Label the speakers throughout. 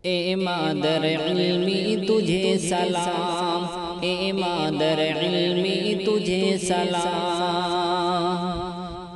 Speaker 1: اے مادر علمی تجھے سلام، اے مادر علمی تجھے سلام۔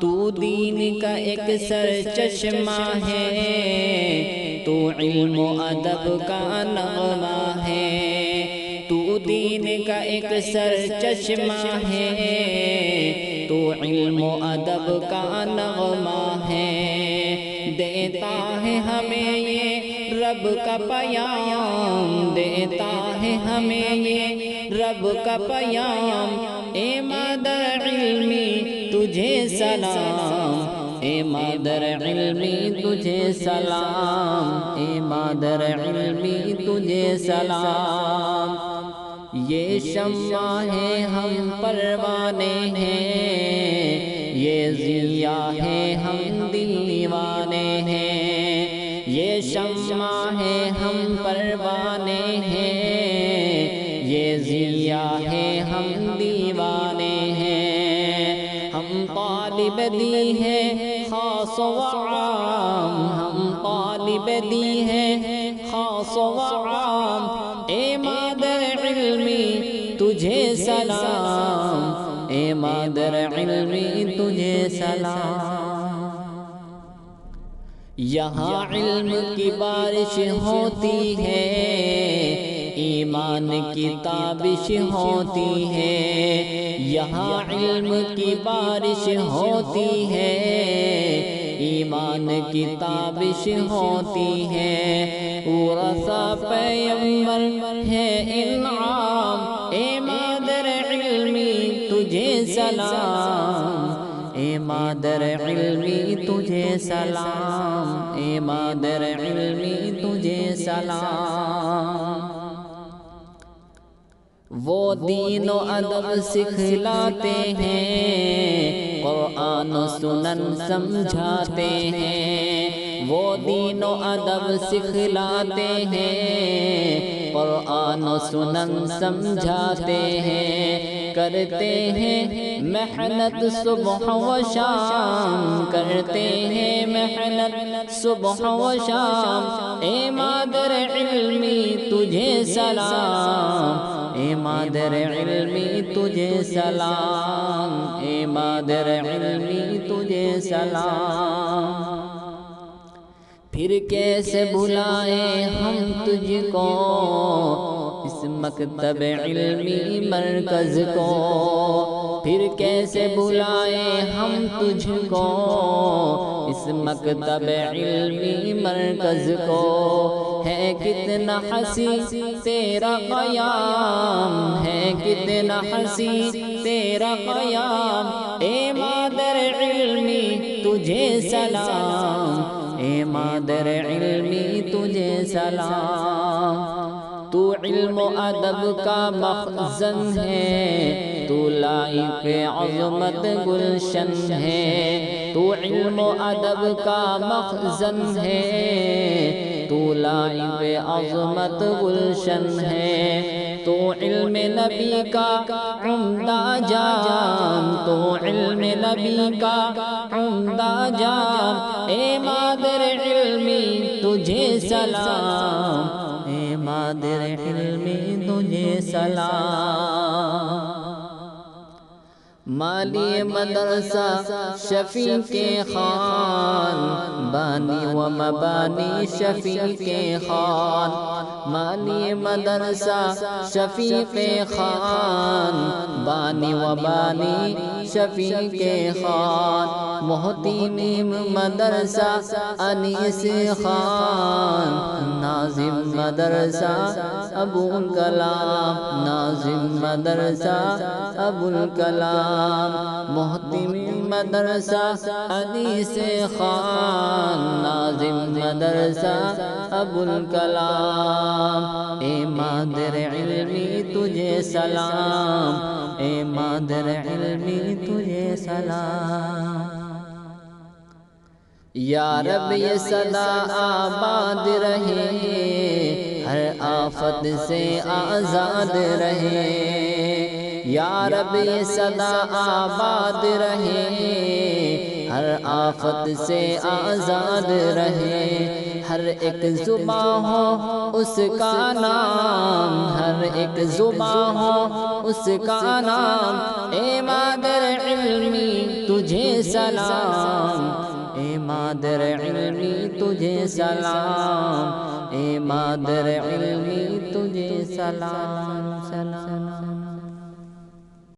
Speaker 1: تو دین کا ایک سر چشمہ ہے، تو علم و ادب کا نغمہ ہے۔ تو دین کا ایک سر چشمہ ہے، تو علم و ادب کا نغمہ ہے۔ دیتا ہے ہمیں یہ رب کا پیام، دیتا ہے ہمیں یہ رب کا پیام۔ اے مادر علمی تجھے سلام، اے مادر علمی تجھے سلام، اے مادر علمی تجھے سلام۔ یہ شمع ہے ہم پروانے ہیں، یہ ضیاء ہے ہم دیوانے ہیں۔ یہ شمع ہے ہم پروانے ہیں، یہ ضیاء ہے ہم دیوانے ہیں۔ ہم طالب دی ہیں خاص و عام، ہم طالب دی ہیں خاص و عام۔ اے مادر علمی تجھے سلام، اے مادر علمی تجھے سلام۔ یہاں علم کی بارش ہوتی ہے، ایمان کی تابش ہوتی ہے۔ یہاں علم کی بارش ہوتی ہے، ایمان کی تابش ہوتی ہے۔ ورثہ پیغمبر ہے انعام، اے مادر علمی تجھے سلام، اے مادر علمی تجھے سلام، اے مادر علمی تجھے سلام۔ وہ دین و ادب سکھلاتے ہیں، قرآن و سنن سمجھاتے ہیں۔ وہ دین و ادب سکھلاتے ہیں، قرآن و سنن سمجھاتے ہیں۔ کرتے ہیں محنت صبح و شام، کرتے ہیں محنت صبح و شام۔ اے مادر علمی تجھے سلام، اے مادر علمی تجھے سلام، اے مادر علمی تجھے سلام۔ پھر کیسے بلائیں ہم تجھ کو اس مکتب علمی مرکز کو، پھر کیسے بلائیں ہم تجھ کو اس مکتب علمی مرکز کو۔ ہے کتنا حسین تیرا قیام، ہے کتنا حسین تیرا قیام۔ اے مادر علمی تجھے سلام، اے مادر علمی تجھے سلام۔ تو علم و ادب کا مخزن ہے، تو لائق عظمت گلشن ہے۔ تو علم و ادب کا مخزن ہے، تو لائق عظمت گلشن ہے۔ تو علم نبی کا عمدہ جام، تو علم نبی کا عمدہ جام۔ اے مادر علمی تجھے سلام، اے مادر علمی تجھے سلام۔ مالی مدرسہ شفیق خان، بانی و مبانی شفیق خان۔ مالی مدرسہ شفیق خان، بانی و بانی شفیق خان۔ محتمیم مدرسہ انیس خان، ناظم مدرسہ ابوالکلام، ناظم مدرسہ ابوالکلام۔ محتمیم مدرسہ انیس خان، ناظم مدرسہ ابوالکلام۔ اے مادر علمی تجھے سلام، اے مادر علمی تجھے سلام۔ یا رب یہ صدا آباد رہے، ہر آفت سے آزاد رہے۔ یا رب یہ صدا آباد رہے، ہر آفت سے آزاد رہے، ہر ایک زباں ہو اس کا نام، ہر ایک زباں ہو اس کا نام، اے مادر علمی تجھے سلام، اے مادر علمی تجھے سلام، اے مادر علمی تجھے سلام، سلام۔